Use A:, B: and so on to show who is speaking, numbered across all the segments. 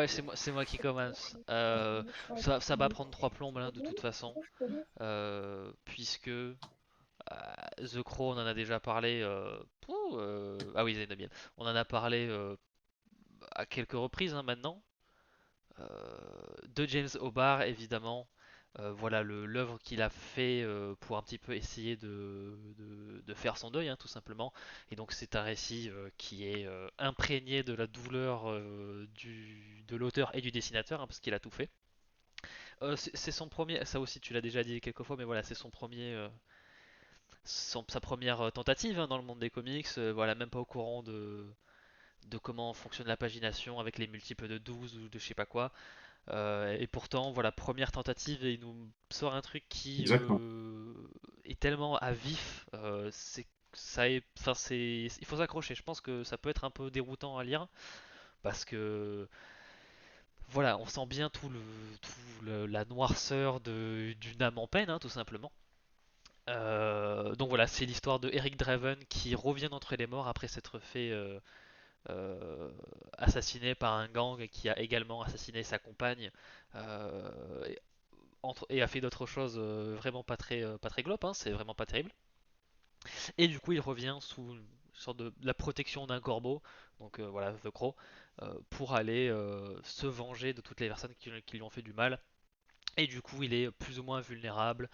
A: Ouais, c'est moi qui commence. Ça va prendre trois plombes là, de toute façon, puisque The Crow, on en a déjà parlé. Ah oui, Zenobia. On en a parlé à quelques reprises hein, maintenant. De James Hobart, évidemment. Voilà l'œuvre qu'il a fait pour un petit peu essayer de faire son deuil, hein, tout simplement. Et donc c'est un récit qui est imprégné de la douleur de l'auteur et du dessinateur, hein, parce qu'il a tout fait. C'est son premier, ça aussi tu l'as déjà dit quelques fois, mais voilà, c'est son premier, sa première tentative hein, dans le monde des comics. Voilà, même pas au courant de comment fonctionne la pagination avec les multiples de 12 ou de je sais pas quoi. Et pourtant, voilà, première tentative et il nous sort un truc qui
B: Exactement.
A: est tellement à vif. Enfin, il faut s'accrocher. Je pense que ça peut être un peu déroutant à lire parce que voilà, on sent bien la noirceur d'une âme en peine, hein, tout simplement. Donc voilà, c'est l'histoire de Eric Draven qui revient d'entre les morts après s'être fait euh, assassiné par un gang qui a également assassiné sa compagne. Euh, et a fait d'autres choses vraiment pas très glop, hein, c'est vraiment pas terrible. Et du coup, il revient sous une sorte de la protection d'un corbeau, donc voilà, The Crow, pour aller se venger de toutes les personnes qui lui ont fait du mal. Et du coup, il est plus ou moins vulnérable,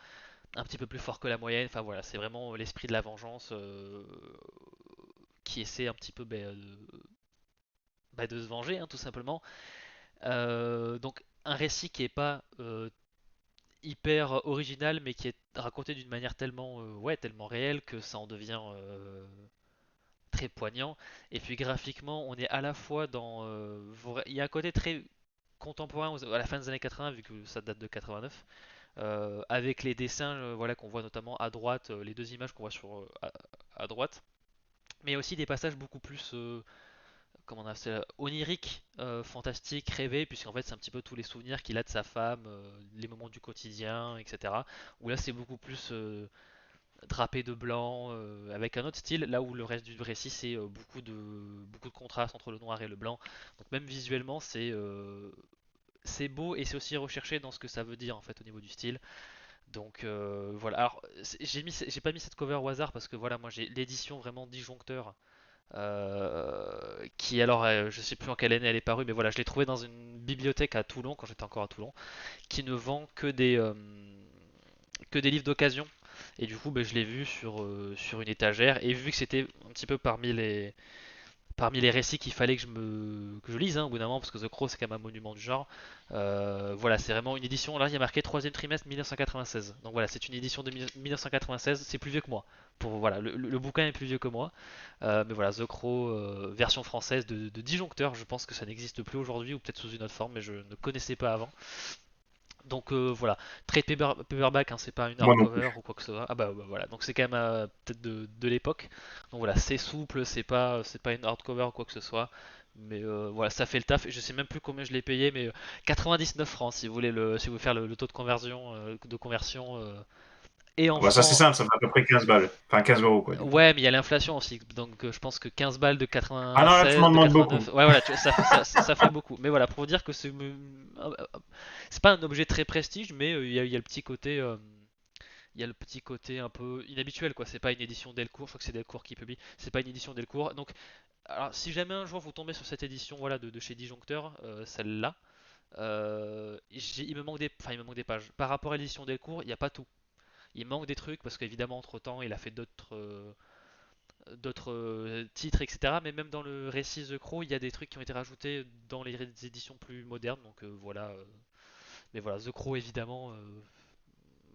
A: un petit peu plus fort que la moyenne. Enfin voilà, c'est vraiment l'esprit de la vengeance qui essaie un petit peu de se venger, hein, tout simplement. Donc un récit qui est pas hyper original, mais qui est raconté d'une manière tellement, ouais, tellement réelle que ça en devient très poignant. Et puis graphiquement, on est à la fois il y a un côté très contemporain à la fin des années 80, vu que ça date de 89, avec les dessins voilà, qu'on voit notamment à droite, les deux images qu'on voit à droite, mais aussi des passages beaucoup plus comment on a c'est onirique, fantastique, rêvé, puisqu'en fait c'est un petit peu tous les souvenirs qu'il a de sa femme, les moments du quotidien, etc. Où là c'est beaucoup plus drapé de blanc, avec un autre style, là où le reste du récit c'est beaucoup de contraste entre le noir et le blanc. Donc même visuellement c'est beau et c'est aussi recherché dans ce que ça veut dire en fait au niveau du style. Donc voilà. Alors j'ai pas mis cette cover au hasard parce que voilà moi j'ai l'édition vraiment disjoncteur qui alors je sais plus en quelle année elle est parue, mais voilà, je l'ai trouvée dans une bibliothèque à Toulon quand j'étais encore à Toulon, qui ne vend que des livres d'occasion. Et du coup, ben, je l'ai vu sur une étagère et vu que c'était un petit peu parmi les récits qu'il fallait que je lise hein, au bout d'un moment parce que The Crow c'est quand même un monument du genre. Voilà, c'est vraiment une édition. Là, il y a marqué troisième trimestre 1996. Donc voilà, c'est une édition de 1996. C'est plus vieux que moi. Voilà, le bouquin est plus vieux que moi. Mais voilà, The Crow, version française de Disjoncteur. Je pense que ça n'existe plus aujourd'hui ou peut-être sous une autre forme, mais je ne connaissais pas avant. Donc voilà, trade paperback, hein, c'est pas une
B: Moi non
A: hardcover
B: plus.
A: ou quoi que ce soit. Ah bah voilà, donc c'est quand même peut-être de l'époque. Donc voilà, c'est souple, c'est pas une hardcover ou quoi que ce soit. Mais voilà, ça fait le taf. Je sais même plus combien je l'ai payé, mais 99 francs si vous voulez faire le taux de conversion. Et en
B: Ah bah ça c'est
A: francs,
B: simple, ça fait à peu près 15 balles. Enfin 15 euros quoi du coup.
A: ouais, mais il y a l'inflation aussi. Donc je pense que 15 balles de
B: Ah non, là tu
A: 96,
B: m'en
A: de
B: demandes
A: 89,
B: beaucoup.
A: ouais voilà, ça fait beaucoup. Mais voilà, pour vous dire que c'est pas un objet très prestige, mais il y a le petit côté. Il y a le petit côté un peu inhabituel quoi, c'est pas une édition Delcourt, je crois que c'est Delcourt qui publie, c'est pas une édition Delcourt. Donc alors si jamais un jour vous tombez sur cette édition voilà de chez Disjoncteur, celle-là, il me manque des pages. Par rapport à l'édition Delcourt, il n'y a pas tout. Il manque des trucs parce qu'évidemment entre temps il a fait d'autres titres etc. Mais même dans le récit The Crow, il y a des trucs qui ont été rajoutés dans les éditions plus modernes. Donc voilà. Mais voilà, The Crow évidemment,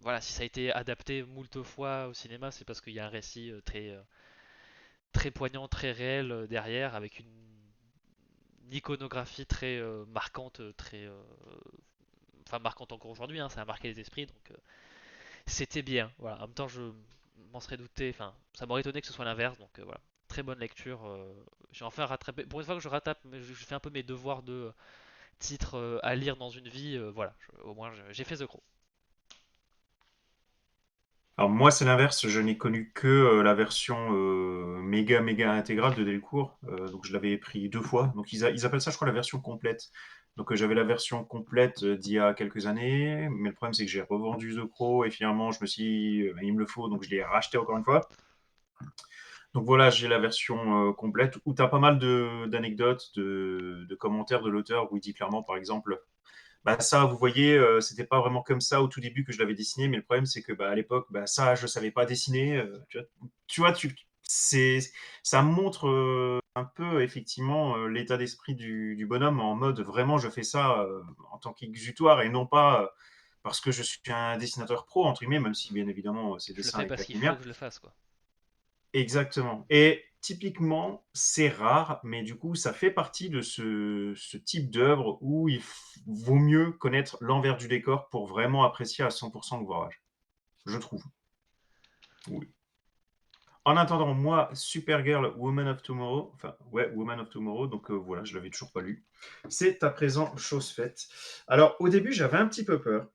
A: voilà, si ça a été adapté moult fois au cinéma, c'est parce qu'il y a un récit très poignant, très réel derrière, avec une iconographie très marquante, enfin marquante encore aujourd'hui, hein, ça a marqué les esprits, donc c'était bien. Voilà. En même temps, je m'en serais douté, enfin, ça m'aurait étonné que ce soit l'inverse, donc voilà. Très bonne lecture. J'ai enfin rattrapé. Pour une fois que je rattrape, je fais un peu mes devoirs de titres à lire dans une vie. Voilà, au moins j'ai fait The Crow.
B: Alors moi c'est l'inverse, je n'ai connu que la version méga intégrale de Delcourt, donc je l'avais pris deux fois. Donc ils appellent ça je crois la version complète. Donc j'avais la version complète d'il y a quelques années, mais le problème c'est que j'ai revendu The Crow et finalement je me suis dit, il me le faut, donc je l'ai racheté encore une fois. Donc voilà, j'ai la version complète où tu as pas mal d'anecdotes, de commentaires de l'auteur où il dit clairement, par exemple, bah ça, vous voyez, c'était pas vraiment comme ça au tout début que je l'avais dessiné, mais le problème c'est que bah, à l'époque, bah, ça, je savais pas dessiner. C'est, ça montre un peu effectivement l'état d'esprit du bonhomme en mode vraiment, je fais ça en tant qu'exutoire et non pas parce que je suis un dessinateur pro entre guillemets, même si bien évidemment ses
A: Je le
B: dessins
A: fais parce
B: éclatent
A: qu'il
B: les
A: faut
B: miens.
A: que je le fasse, quoi.
B: Exactement. Et typiquement, c'est rare, mais du coup, ça fait partie de ce type d'œuvre où vaut mieux connaître l'envers du décor pour vraiment apprécier à 100% l'ouvrage, je trouve. Oui. En attendant, moi, Supergirl, Woman of Tomorrow, enfin, ouais, Woman of Tomorrow, donc voilà, je l'avais toujours pas lu. C'est à présent chose faite. Alors, au début, j'avais un petit peu peur,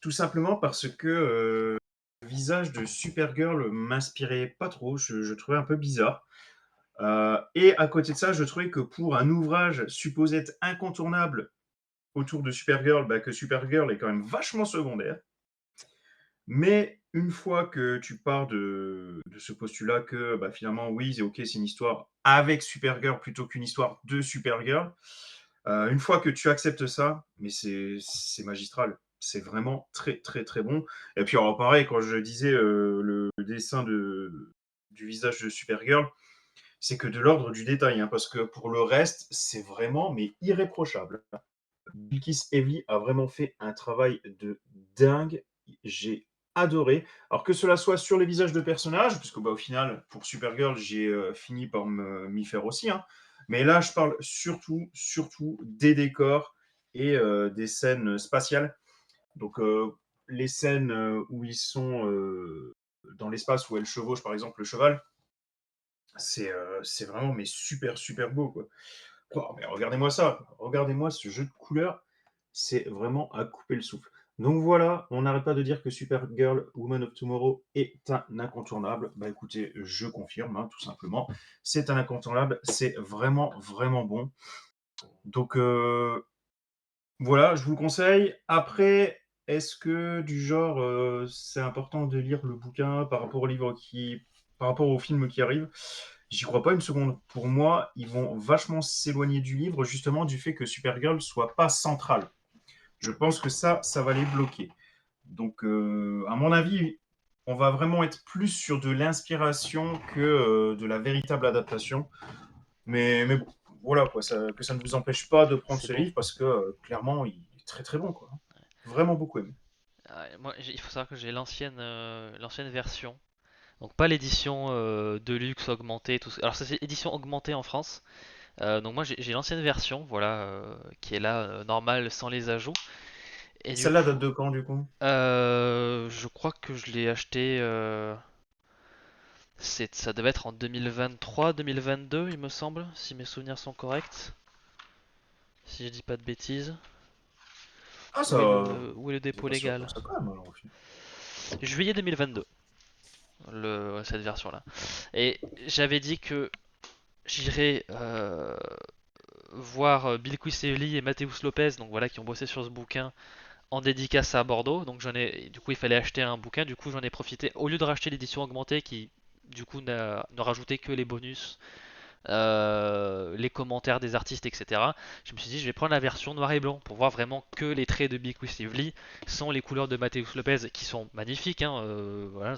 B: tout simplement parce que le visage de Supergirl m'inspirait pas trop, je trouvais un peu bizarre. Et à côté de ça, je trouvais que pour un ouvrage supposé être incontournable autour de Supergirl, bah, que Supergirl est quand même vachement secondaire. Mais une fois que tu pars de ce postulat que bah, finalement, oui, c'est ok, c'est une histoire avec Supergirl plutôt qu'une histoire de Supergirl, une fois que tu acceptes ça, mais c'est magistral. C'est vraiment très, très, très bon. Et puis, alors, pareil, quand je disais le dessin du visage de Supergirl, c'est que de l'ordre du détail, hein, parce que pour le reste, c'est vraiment mais irréprochable. Bilkis Evely a vraiment fait un travail de dingue. J'ai adoré. Alors que cela soit sur les visages de personnages, puisque bah, au final, pour Supergirl, j'ai fini par m'y faire aussi. Hein. Mais là, je parle surtout, surtout des décors et des scènes spatiales. Donc, les scènes où ils sont dans l'espace, où elle chevauche par exemple le cheval, c'est vraiment mais super, super beau. Quoi. Oh, mais regardez-moi ça, regardez-moi ce jeu de couleurs, c'est vraiment à couper le souffle. Donc voilà, on n'arrête pas de dire que Supergirl, Woman of Tomorrow est un incontournable. Bah écoutez, je confirme, hein, tout simplement. C'est un incontournable, c'est vraiment, vraiment bon. Donc voilà, je vous le conseille. Après, est-ce que du genre, c'est important de lire le bouquin par rapport au livre par rapport au film qui arrive? J'y crois pas une seconde. Pour moi, ils vont vachement s'éloigner du livre, justement, du fait que Supergirl soit pas centrale. Je pense que ça va les bloquer. Donc, à mon avis, on va vraiment être plus sur de l'inspiration que de la véritable adaptation. Mais bon, voilà, quoi, que ça ne vous empêche pas de prendre
A: C'est
B: ce
A: beau.
B: livre parce que clairement, il est très très bon. Quoi. Vraiment beaucoup aimé.
A: Moi, il faut savoir que j'ai l'ancienne version. Donc pas l'édition Deluxe augmentée, tout ça. Alors ça, c'est édition augmentée en France. Donc moi j'ai l'ancienne version, voilà, qui est là, normale, sans les ajouts. Et du
B: Celle-là date
A: coup,
B: de quand, du coup?
A: je crois que je l'ai acheté. Ça devait être en 2023-2022, il me semble, si mes souvenirs sont corrects. Si je dis pas de bêtises.
B: Ah,
A: Où est le
B: c'est
A: dépôt
B: pas si longtemps
A: légal?
B: que ça, quand même, alors, au final.
A: Juillet 2022, cette version-là. Et j'avais dit que j'irais voir Bill Quiseley et Mateus Lopez, donc voilà, qui ont bossé sur ce bouquin en dédicace à Bordeaux. Donc du coup, il fallait acheter un bouquin. Du coup, j'en ai profité au lieu de racheter l'édition augmentée qui, du coup, ne rajoutait que les bonus, les commentaires des artistes, etc. Je me suis dit, je vais prendre la version noir et blanc pour voir vraiment que les traits de Bill Lively sont les couleurs de Mateus Lopez qui sont magnifiques. Hein, voilà,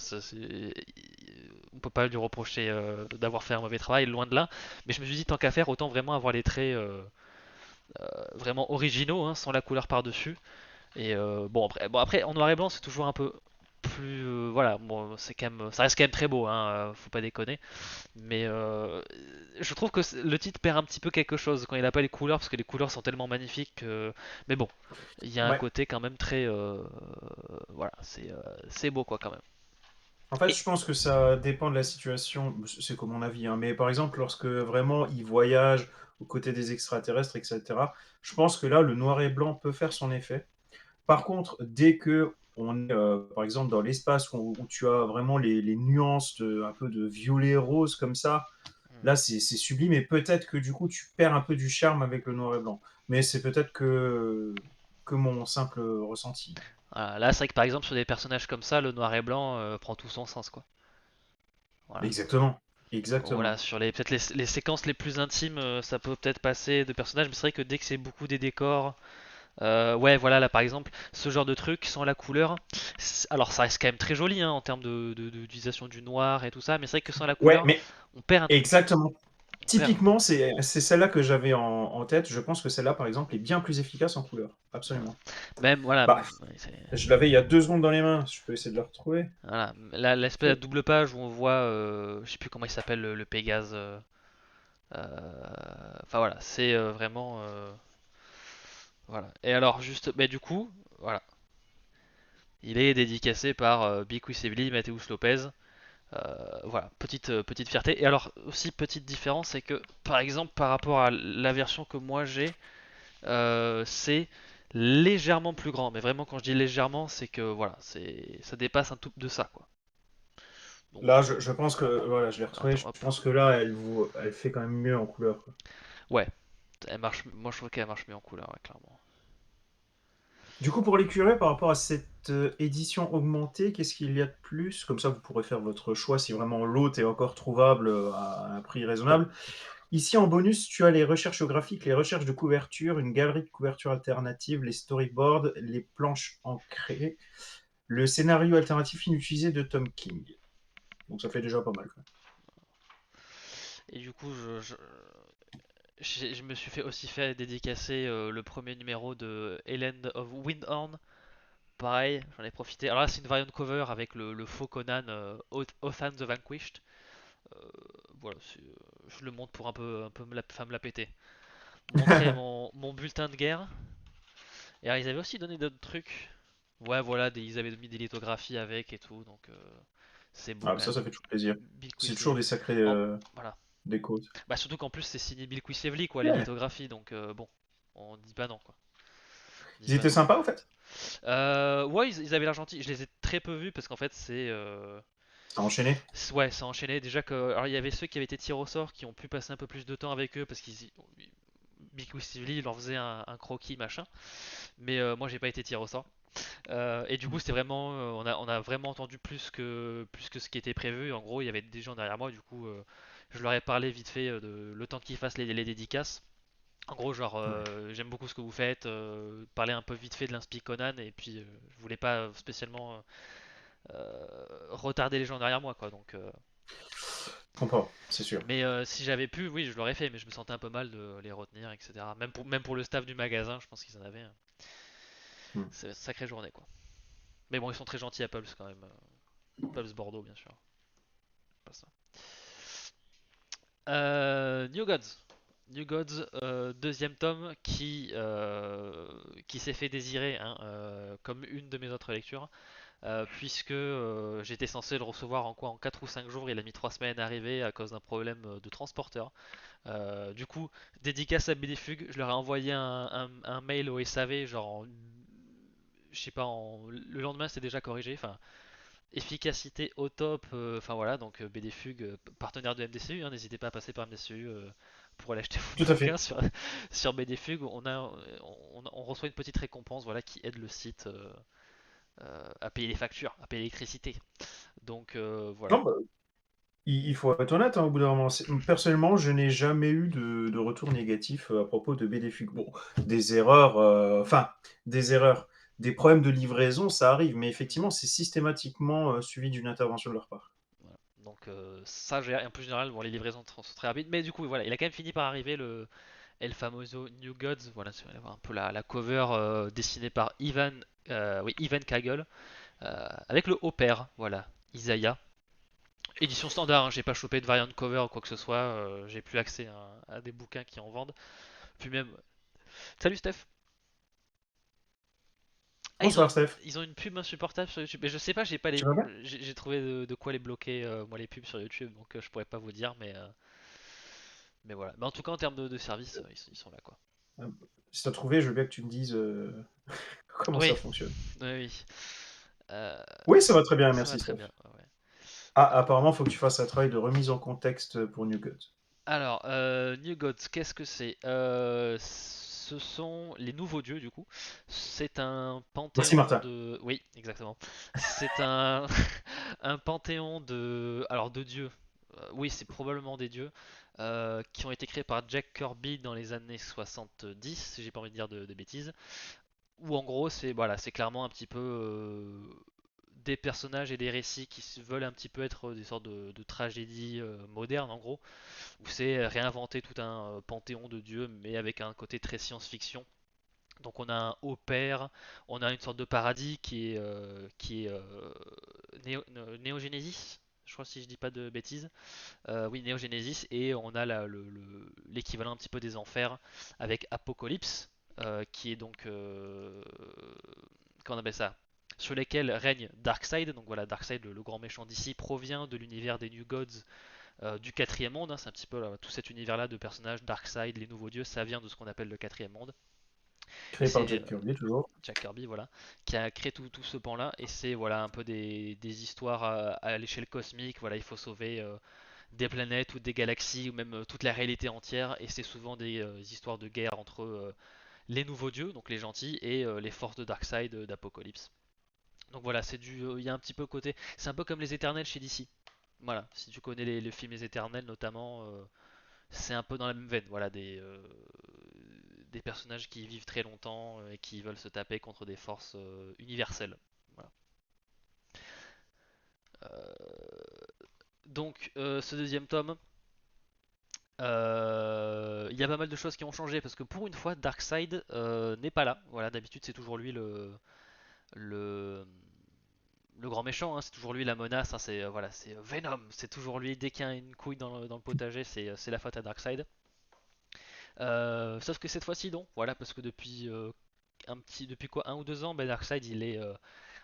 A: on peut pas lui reprocher d'avoir fait un mauvais travail, loin de là. Mais je me suis dit, tant qu'à faire, autant vraiment avoir les traits vraiment originaux, hein, sans la couleur par-dessus. Et bon après en noir et blanc c'est toujours un peu plus voilà bon c'est quand même ça reste quand même très beau hein, faut pas déconner mais je trouve que le titre perd un petit peu quelque chose quand il a pas les couleurs parce que les couleurs sont tellement magnifiques mais bon il y a un
B: Ouais.
A: côté quand même très voilà c'est beau quoi quand même
B: En fait,
A: et
B: je pense que ça dépend de la situation. C'est comme mon avis, hein. Mais par exemple, lorsque vraiment ils voyagent aux côtés des extraterrestres, etc., je pense que là, le noir et blanc peut faire son effet. Par contre, dès que on est, par exemple, dans l'espace où tu as vraiment les nuances un peu de violet rose comme ça,
A: hmm,
B: là, c'est sublime. Et peut-être que du coup, tu perds un peu du charme avec le noir et blanc. mais c'est peut-être que mon simple ressenti.
A: Voilà. Là, c'est vrai que par exemple, sur des personnages comme ça, le noir et blanc prend tout son sens, quoi. Voilà.
B: Exactement,
A: Voilà,
B: exactement.
A: sur peut-être les séquences les plus intimes, ça peut peut-être passer de personnages, mais c'est vrai que dès que c'est beaucoup des décors, ouais, voilà, là par exemple, ce genre de truc sans la couleur, alors ça reste quand même très joli hein, en termes d'utilisation du noir et tout ça, mais c'est vrai que sans la
B: Ouais,
A: couleur,
B: mais
A: on perd un truc.
B: exactement.
A: On perd un
B: Typiquement,
A: truc.
B: c'est celle-là que j'avais en tête. Je pense que celle-là, par exemple, est bien plus efficace en couleur.
A: Voilà.
B: Absolument.
A: Même, voilà,
B: Bah,
A: ouais,
B: je l'avais il y a 2 secondes dans les mains. Je peux essayer de le retrouver.
A: voilà. L'espèce de double page où on voit, je sais plus comment il s'appelle, le Pégase. Enfin voilà, c'est vraiment. Voilà. Et alors, juste, mais du coup, voilà. Il est dédicacé par Big Wissevli, Mateus Lopez. Voilà, petite fierté. Et alors, aussi, petite différence, c'est que, par exemple, par rapport à la version que moi j'ai, c'est légèrement plus grand. Mais vraiment, quand je dis légèrement, c'est que, voilà, ça dépasse un tout de ça, quoi. Donc,
B: Là, je pense que voilà, je l'ai retrouvé.
A: attends,
B: Je
A: hop.
B: pense que là, elle fait quand même mieux en couleur, quoi.
A: Ouais, elle marche, moi je trouve qu'elle marche mieux en couleur, ouais, clairement.
B: Du coup, pour les curés, par rapport à cette édition augmentée, qu'est-ce qu'il y a de plus? Comme ça, vous pourrez faire votre choix si vraiment l'autre est encore trouvable à un prix raisonnable. Ici, en bonus, tu as les recherches graphiques, les recherches de couverture, une galerie de couverture alternative, les storyboards, les planches ancrées, le scénario alternatif inutilisé de Tom King. Donc ça fait déjà pas mal. Quoi.
A: Et du coup, je me suis fait aussi fait dédicacer le premier numéro de Island of Windhorn. Pareil, j'en ai profité. Alors là, c'est une variant cover avec le faux Conan Othan the Vanquished. Euh, voilà, je le montre pour un peu me la péter. Montrer mon bulletin de guerre. Et alors, ils avaient aussi donné d'autres trucs. Ouais, voilà, ils avaient mis des lithographies avec et tout, donc c'est beau
B: Ah,
A: quand
B: ça,
A: même.
B: ça fait toujours plaisir.
A: Bill
B: C'est toujours
A: Quisevely.
B: des sacrés
A: Voilà.
B: décos.
A: Bah, surtout qu'en plus, c'est signé Bill Quisevely, quoi, les
B: Ouais.
A: lithographies, donc bon, on dit pas non, quoi. On dit
B: Ils
A: pas
B: étaient
A: non.
B: sympas, en fait.
A: Ouais, ils avaient l'air gentils. Je les ai très peu vus parce qu'en fait,
B: Ça a enchaîné.
A: ouais, ça enchaînait. Déjà que. Alors, il y avait ceux qui avaient été tirés au sort qui ont pu passer un peu plus de temps avec eux parce qu'ils. Big Wissively, il leur faisait un croquis, machin. Mais moi, j'ai pas été tiré au sort. Et du coup, c'était vraiment. On a vraiment entendu plus que ce qui était prévu. En gros, il y avait des gens derrière moi. Du coup, je leur ai parlé vite fait de le temps qu'ils fassent les dédicaces. En gros, genre,
B: Ouais.
A: j'aime beaucoup ce que vous faites, parler un peu vite fait de l'inspi Conan, et puis je voulais pas spécialement retarder les gens derrière moi, quoi. Donc,
B: Je comprends, c'est sûr.
A: mais si j'avais pu, oui, je l'aurais fait, mais je me sentais un peu mal de les retenir, etc. Même pour le staff du magasin, je pense qu'ils en avaient.
B: Hmm.
A: C'est une sacrée journée, quoi. Mais bon, ils sont très gentils à Pulse quand même. Pulse Bordeaux, bien sûr. Pas ça. New Gods. New Gods, deuxième tome qui s'est fait désirer hein, comme une de mes autres lectures. Puisque j'étais censé le recevoir en quoi en 4 ou 5 jours, il a mis 3 semaines à arriver à cause d'un problème de transporteur. Du coup, dédicace à Bénéfugue, je leur ai envoyé un mail au SAV, genre, je sais pas, le lendemain c'est déjà corrigé, enfin, efficacité au top, enfin voilà, donc Bénéfugue, partenaire de MDCU, hein, n'hésitez pas à passer par MDCU pour aller acheter
B: Tout
A: vos
B: à
A: bouquins
B: fait.
A: sur BDFUG, on reçoit une petite récompense voilà, qui aide le site à payer les factures, à payer l'électricité. Donc voilà.
B: Non, bah, il faut être honnête, hein, au bout d'un moment. Personnellement, je n'ai jamais eu de retour négatif à propos de BDFUG. Bon, des erreurs, enfin, des erreurs, des problèmes de livraison, ça arrive, mais effectivement, c'est systématiquement suivi d'une intervention de leur part.
A: Voilà. Donc ça, en plus général, bon, les livraisons sont très rapides, mais du coup, voilà, il a quand même fini par arriver le El Famoso New Gods. Voilà, si vous voulez voir un peu la cover dessinée par Ivan Kagel, avec le haut père, voilà, Isaiah. Édition standard, hein, j'ai pas chopé de variant cover ou quoi que ce soit, j'ai plus accès à des bouquins qui en vendent. Puis même. Salut Steph! Ah,
B: Bonsoir, Steph.
A: ils ont une pub insupportable sur YouTube. Mais je sais pas, j'ai pas
B: Tu
A: les,
B: vas bien?
A: j'ai trouvé de quoi les bloquer, moi les pubs sur YouTube, donc je pourrais pas vous dire, mais voilà. Mais en tout cas, en termes de service, ils sont là quoi.
B: Euh, Si tu as trouvé, je veux bien que tu me dises comment ça
A: Oui,
B: fonctionne.
A: oui, oui. Euh,
B: Oui, ça va très bien,
A: ça va
B: merci,
A: très
B: Steph.
A: bien. Ouais.
B: Ah, apparemment, il faut que tu fasses un travail de remise en contexte pour New God.
A: Alors, New Gods, qu'est-ce que c'est? ce sont les nouveaux dieux du coup. C'est un
B: Merci
A: panthéon
B: Martin.
A: de... Oui, exactement. C'est un... un panthéon de... Alors de dieux. Oui, c'est probablement des dieux qui ont été créés par Jack Kirby dans les années 70, si j'ai pas envie de dire de bêtises. Où en gros, c'est voilà, c'est clairement un petit peu des personnages et des récits qui veulent un petit peu être des sortes de tragédies modernes en gros, où c'est réinventer tout un panthéon de dieux, mais avec un côté très science-fiction. Donc on a un haut père, on a une sorte de paradis qui est Néogénésis, je crois si je dis pas de bêtises. Oui, Néogénésis, et on a l'équivalent un petit peu des enfers avec Apocalypse, qui est donc comment on appelle ça, sur lesquels règne Darkseid. Donc voilà, Darkseid, le grand méchant d'ici, provient de l'univers des New Gods du quatrième monde, hein. C'est un petit peu tout cet univers-là de personnages, Darkseid, les nouveaux dieux, ça vient de ce qu'on appelle le quatrième monde. Et
B: Créé par
A: c'est
B: Jack Kirby, toujours.
A: Jack Kirby, voilà, qui a créé tout ce pan-là. Et c'est voilà un peu des histoires à l'échelle cosmique. Voilà, il faut sauver des planètes ou des galaxies ou même toute la réalité entière. Et c'est souvent des histoires de guerre entre les nouveaux dieux, donc les gentils, et les forces de Darkseid d'Apocalypse. Donc voilà, il y a un petit peu côté, c'est un peu comme les Éternels chez DC. Voilà, si tu connais les films Les Éternels notamment, c'est un peu dans la même veine. Voilà, des personnages qui vivent très longtemps et qui veulent se taper contre des forces universelles. Voilà. Donc ce deuxième tome, il y a pas mal de choses qui ont changé parce que pour une fois, Darkseid n'est pas là. Voilà, d'habitude c'est toujours lui le, le grand méchant, hein, c'est toujours lui la menace. Hein, c'est voilà, c'est Venom, c'est toujours lui. Dès qu'il y a une couille dans le potager, c'est la faute à Darkseid. Sauf que cette fois-ci non, voilà, parce que depuis quoi, 1 ou 2 ans, ben Darkseid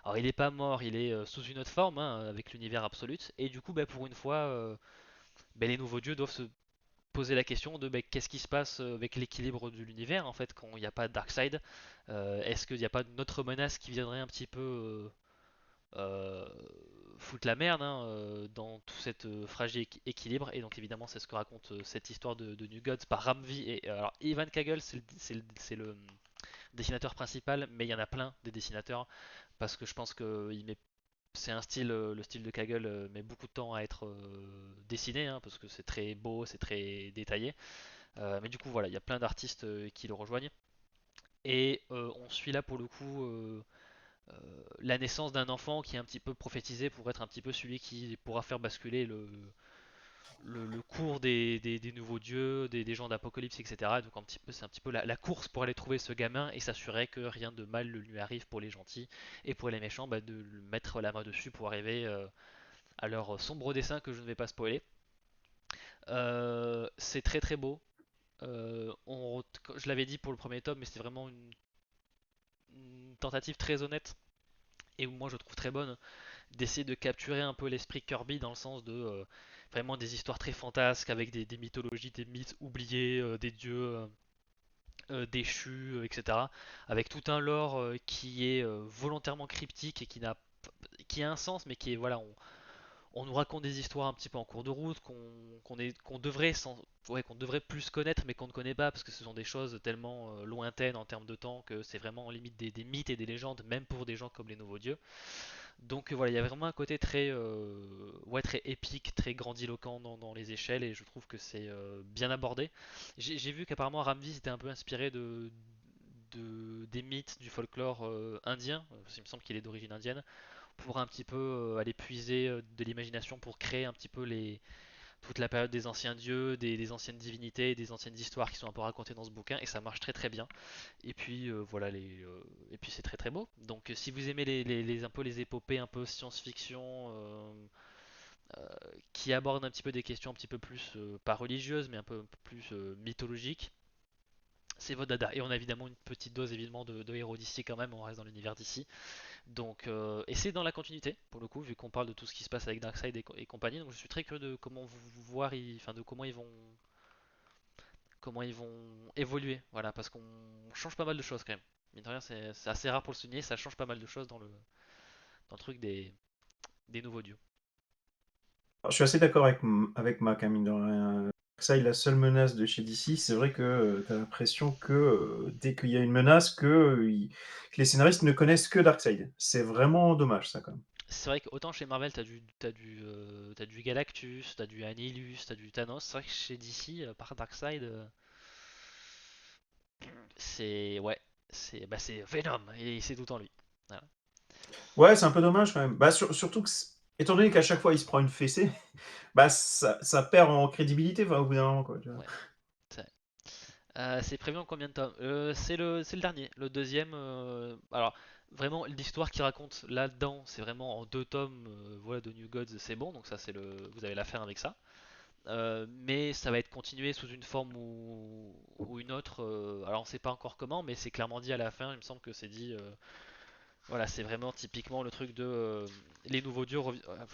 A: alors il est pas mort, il est sous une autre forme, hein, avec l'univers absolute, et du coup, ben, pour une fois, ben, les nouveaux dieux doivent se poser la question de ben, qu'est-ce qui se passe avec l'équilibre de l'univers en fait quand il n'y a pas Darkseid. Est-ce qu'il n'y a pas une autre menace qui viendrait un petit peu euh, foutre la merde, hein, dans tout cet fragile équilibre. Et donc évidemment c'est ce que raconte cette histoire de New Gods par Ramvi. Et alors Ivan Kagel c'est le dessinateur principal, mais il y en a plein des dessinateurs parce que je pense que c'est un style, le style de Kagel met beaucoup de temps à être dessiné, hein, parce que c'est très beau, c'est très détaillé. Mais du coup voilà, il y a plein d'artistes qui le rejoignent. Et on suit là pour le coup la naissance d'un enfant qui est un petit peu prophétisé pour être un petit peu celui qui pourra faire basculer le cours des nouveaux dieux, des gens d'Apocalypse, etc. Donc c'est un petit peu la course pour aller trouver ce gamin et s'assurer que rien de mal ne lui arrive pour les gentils et pour les méchants, bah, de mettre la main dessus pour arriver à leur sombre dessin que je ne vais pas spoiler. C'est très très beau. Je l'avais dit pour le premier tome, mais c'est vraiment une tentative très honnête et moi je trouve très bonne d'essayer de capturer un peu l'esprit Kirby dans le sens de vraiment des histoires très fantasques avec des mythologies, des mythes oubliés, des dieux déchus, etc. Avec tout un lore qui est volontairement cryptique et qui a un sens, mais qui est voilà, on nous raconte des histoires un petit peu en cours de route qu'on devrait ouais, qu'on devrait plus connaître, mais qu'on ne connaît pas parce que ce sont des choses tellement lointaines en termes de temps que c'est vraiment en limite des mythes et des légendes, même pour des gens comme les nouveaux dieux. Donc voilà, il y a vraiment un côté très, ouais, très épique, très grandiloquent dans les échelles et je trouve que c'est bien abordé. J'ai vu qu'apparemment Ramvis était un peu inspiré des mythes du folklore indien, parce qu'il me semble qu'il est d'origine indienne, pour un petit peu aller puiser de l'imagination pour créer un petit peu toute la période des anciens dieux, des anciennes divinités, des anciennes histoires qui sont un peu racontées dans ce bouquin et ça marche très très bien. Et puis voilà et puis c'est très très beau. Donc si vous aimez un peu les épopées un peu science-fiction qui abordent un petit peu des questions un petit peu plus pas religieuses mais un peu plus mythologiques, c'est votre dada. Et on a évidemment une petite dose évidemment de héros d'ici quand même, on reste dans l'univers d'ici. Donc et c'est dans la continuité pour le coup vu qu'on parle de tout ce qui se passe avec Darkseid et compagnie. Donc je suis très curieux de comment voir, enfin de comment ils vont évoluer. Voilà, parce qu'on change pas mal de choses quand même. Mine de rien, c'est assez rare pour le souligner, ça change pas mal de choses dans le truc des nouveaux dieux.
B: Alors, je suis assez d'accord avec Mac, hein, mine de rien. Darkseid la seule menace de chez DC, c'est vrai que tu as l'impression que dès qu'il y a une menace, que les scénaristes ne connaissent que Darkseid. C'est vraiment dommage, ça, quand même.
A: C'est vrai qu'autant chez Marvel, t'as du Galactus, t'as du Annihilus, t'as du Thanos. C'est vrai que chez DC, par Darkseid, c'est ouais, c'est Venom et c'est tout en lui. Voilà.
B: Ouais, c'est un peu dommage, quand même. Bah, surtout que, étant donné qu'à chaque fois, il se prend une fessée, bah, ça perd en crédibilité, enfin, au bout d'un moment, quoi, tu vois.
A: Ouais. C'est prévu en combien de tomes? C'est le dernier, le deuxième. Alors vraiment l'histoire qu'il raconte là-dedans, c'est vraiment en deux tomes. Voilà, de New Gods, c'est bon, donc ça vous avez l'affaire avec ça. Mais ça va être continué sous une forme ou une autre. Alors on sait pas encore comment, mais c'est clairement dit à la fin. Il me semble que c'est dit. Voilà, c'est vraiment typiquement le truc de les nouveaux dieux. Voilà,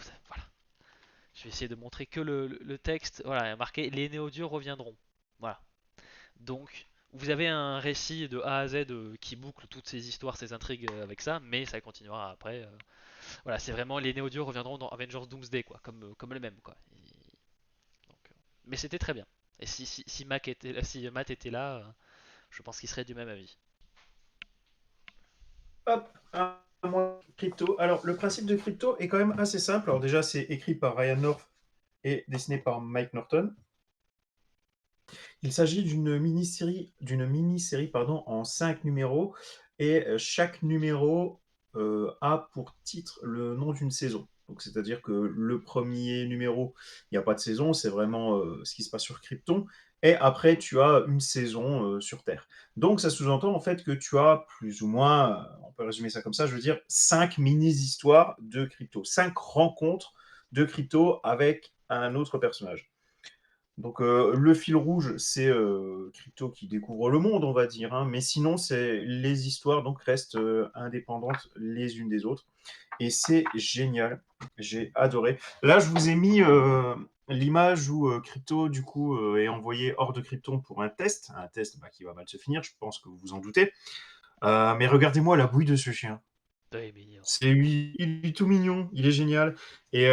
A: je vais essayer de montrer que le texte. Voilà, il y a marqué les néo-dieux reviendront. Voilà. Donc, vous avez un récit de A à Z qui boucle toutes ces histoires, ces intrigues avec ça, mais ça continuera après. Voilà, c'est vraiment les néo-dieux reviendront dans Avengers Doomsday, quoi, comme le même, quoi. Donc, mais c'était très bien. Et si Matt était là, je pense qu'il serait du même avis.
B: Hop, un mois Crypto. Alors, le principe de Crypto est quand même assez simple. Alors, déjà, c'est écrit par Ryan North et dessiné par Mike Norton. Il s'agit d'une mini-série pardon, en 5 numéros, et chaque numéro a pour titre le nom d'une saison. Donc, c'est-à-dire que le premier numéro, il n'y a pas de saison, c'est vraiment ce qui se passe sur Krypton. Et après, tu as une saison sur Terre. Donc, ça sous-entend en fait que tu as plus ou moins, on peut résumer ça comme ça, je veux dire, 5 mini-histoires de Crypto, 5 rencontres de Crypto avec un autre personnage. Donc le fil rouge, c'est Crypto qui découvre le monde, on va dire, hein, mais sinon, les histoires donc restent indépendantes les unes des autres. Et c'est génial, j'ai adoré. Là, je vous ai mis l'image où Crypto, du coup, est envoyé hors de Krypton pour un test bah, qui va mal se finir, je pense que vous vous en doutez. Mais regardez-moi la bouille de ce chien.
A: Ouais, mignon.
B: Il est tout mignon, il est génial. Et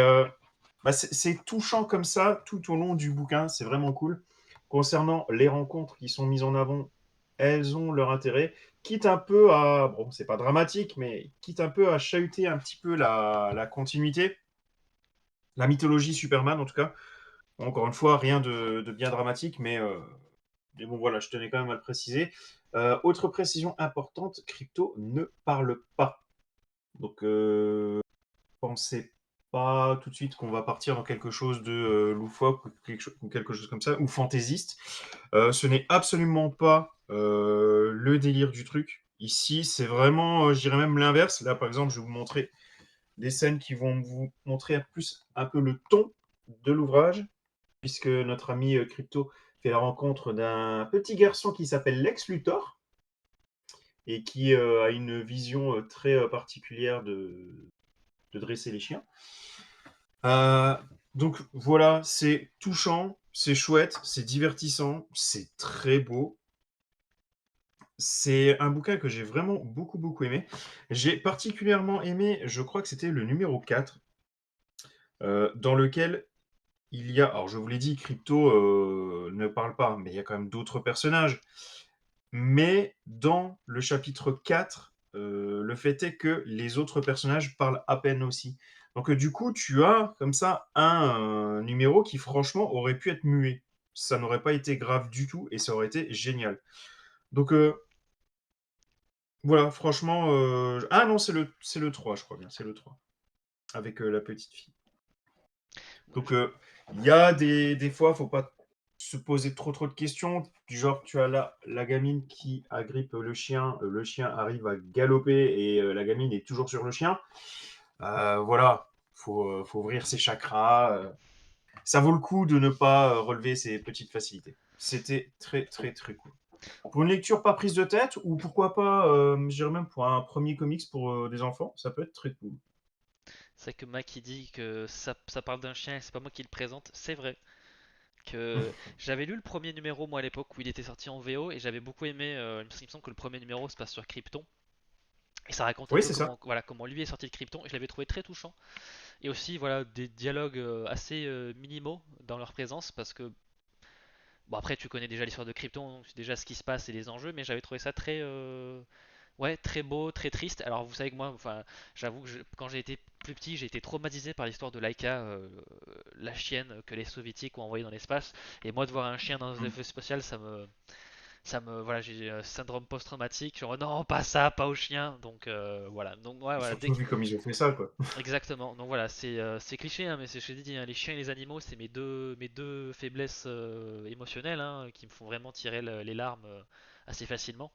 B: bah, c'est touchant comme ça tout au long du bouquin, c'est vraiment cool. Concernant les rencontres qui sont mises en avant, elles ont leur intérêt, quitte un peu à, bon, c'est pas dramatique, mais quitte un peu à chahuter un petit peu la continuité, la mythologie Superman en tout cas. Encore une fois, rien de bien dramatique, mais bon voilà, je tenais quand même à le préciser. Autre précision importante, Crypto ne parle pas. Donc pensez pas tout de suite qu'on va partir dans quelque chose de loufoque ou quelque chose comme ça, ou fantaisiste. Ce n'est absolument pas le délire du truc. Ici, c'est vraiment, je dirais même l'inverse. Là, par exemple, je vais vous montrer des scènes qui vont vous montrer plus un peu le ton de l'ouvrage, puisque notre ami Crypto fait la rencontre d'un petit garçon qui s'appelle Lex Luthor et qui a une vision très particulière de dresser les chiens. Euh, donc voilà, c'est touchant, c'est chouette, c'est divertissant, c'est très beau. C'est un bouquin que j'ai vraiment beaucoup, beaucoup aimé. J'ai particulièrement aimé, je crois que c'était le numéro 4, dans lequel il y a, alors je vous l'ai dit, Crypto ne parle pas, mais il y a quand même d'autres personnages. Mais dans le chapitre 4, le fait est que les autres personnages parlent à peine aussi. Donc du coup, tu as comme ça un numéro qui franchement aurait pu être muet. Ça n'aurait pas été grave du tout et ça aurait été génial. Donc voilà, franchement... Ah non, c'est le 3, je crois bien, c'est le 3 avec la petite fille.
A: Moi,
B: Donc il y a des fois, faut pas se poser trop de questions. Du genre, tu as la gamine qui agrippe le chien arrive à galoper et la gamine est toujours sur le chien. Voilà, faut ouvrir ses chakras. Ça vaut le coup de ne pas relever ces petites facilités. C'était très très très cool. Pour une lecture pas prise de tête, ou pourquoi pas, je dirais même pour un premier comics pour des enfants, ça peut être très cool.
A: c'est vrai que Mac il dit que ça parle d'un chien et c'est pas moi qui le présente. C'est vrai que j'avais lu le premier numéro moi à l'époque où il était sorti en VO et j'avais beaucoup aimé. Il me semble que le premier numéro se passe sur Krypton et ça raconte un
B: Oui,
A: peu
B: c'est ça.
A: comment lui est sorti de Krypton et je l'avais trouvé très touchant. Et aussi voilà des dialogues assez minimaux dans leur présence parce que Bon, après, tu connais déjà l'histoire de Krypton, donc c'est déjà ce qui se passe et les enjeux, mais j'avais trouvé ça très, ouais, très beau, très triste. Alors, vous savez que moi, enfin, j'avoue que quand j'ai été plus petit, j'ai été traumatisé par l'histoire de Laika, la chienne que les soviétiques ont envoyée dans l'espace. Et moi, de voir un chien dans un
B: Mmh.
A: effet spatial, voilà, j'ai syndrome post-traumatique. Genre, non, pas ça, pas au chien. Donc, voilà. Donc, ouais, voilà.
B: Surtout vu comme ils ont fait ça, quoi.
A: Exactement. Donc voilà, c'est cliché, hein, mais c'est ce que je dis, hein, les chiens et les animaux, c'est mes deux faiblesses émotionnelles, hein, qui me font vraiment tirer les larmes assez facilement.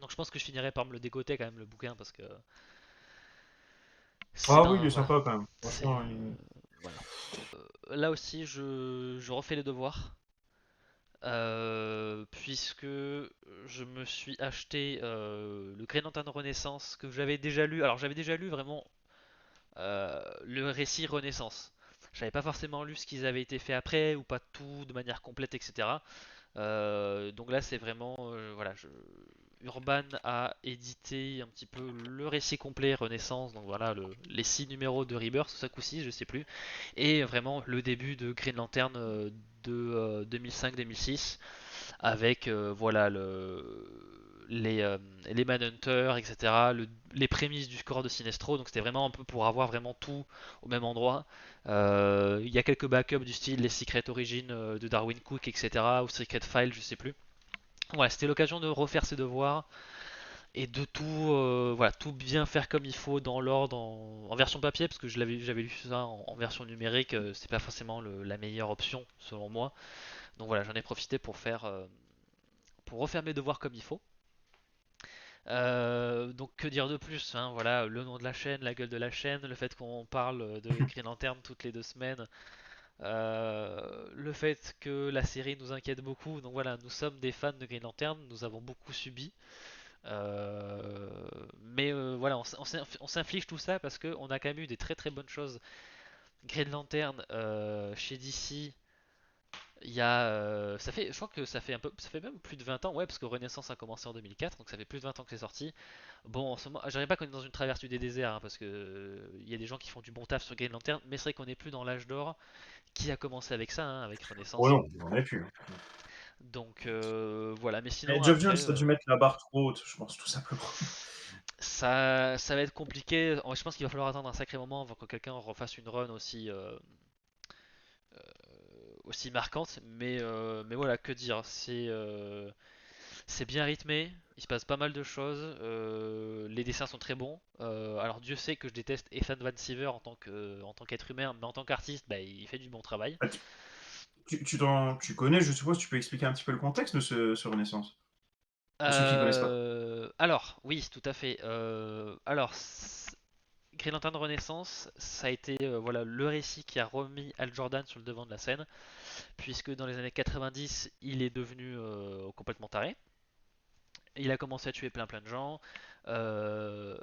A: Donc je pense que je finirai par me le dégoter quand même le bouquin parce que c'est
B: Ah oui, il
A: un
B: est
A: voilà,
B: sympa quand même.
A: c'est
B: Franchement, il
A: voilà. Là aussi, je refais les devoirs puisque je me suis acheté le Green Lantern Renaissance que j'avais déjà lu. Alors j'avais déjà lu vraiment le récit Renaissance. J'avais pas forcément lu ce qu'ils avaient été fait après ou pas tout de manière complète, etc. Donc là, c'est vraiment voilà, Urban a édité un petit peu le récit complet Renaissance, donc voilà les 6 numéros de Rebirth, ce coup-ci, je sais plus, et vraiment le début de Green Lantern de 2005-2006 avec voilà les Manhunters, etc. Les prémices du score de Sinestro. Donc c'était vraiment un peu pour avoir vraiment tout au même endroit. Il y a quelques backups du style les Secret Origins de Darwin Cook, etc. ou Secret Files, je sais plus. Voilà, c'était l'occasion de refaire ses devoirs et de tout, voilà, tout bien faire comme il faut dans l'ordre en version papier parce que j'avais lu ça en version numérique, c'est pas forcément la meilleure option selon moi. Donc voilà, j'en ai profité pour refaire mes devoirs comme il faut. Donc que dire de plus, hein, voilà, le nom de la chaîne, la gueule de la chaîne, le fait qu'on parle de Green Lantern toutes les 2 semaines, le fait que la série nous inquiète beaucoup. Donc voilà, nous sommes des fans de Green Lantern, nous avons beaucoup subi. Euh, mais voilà, on s'inflige tout ça parce qu'on a quand même eu des très très bonnes choses. Green Lantern chez DC, je crois que ça fait même plus de 20 ans, ouais, parce que Renaissance a commencé en 2004, donc ça fait plus de 20 ans que c'est sorti. Bon, en ce moment, je dirais pas qu'on est dans une traversée des déserts, hein, parce que il y a des gens qui font du bon taf sur Green Lantern, mais c'est vrai qu'on n'est plus dans l'âge d'or qui a commencé avec ça, hein, avec
B: oh
A: Renaissance.
B: non, il en a plus.
A: Donc voilà, mais
B: Et
A: sinon
B: Geoff
A: après,
B: Johns a dû mettre la barre trop haute, je pense, tout simplement.
A: ça va être compliqué. Je pense qu'il va falloir attendre un sacré moment avant que quelqu'un refasse une run aussi marquante. Mais voilà, que dire, c'est bien rythmé, il se passe pas mal de choses, les dessins sont très bons. Alors Dieu sait que je déteste Ethan Van Sciver en tant qu'être humain, mais en tant qu'artiste, bah, il fait du bon travail.
B: Ah, tu connais, je suppose, tu peux expliquer un petit peu le contexte de ce Renaissance? Pour ceux qui connaissent pas.
A: Alors, oui, tout à fait. Alors, Green Lantern Renaissance, ça a été voilà, le récit qui a remis Al Jordan sur le devant de la scène, puisque dans les années 90, il est devenu complètement taré. Il a commencé à tuer plein plein de gens. Euh,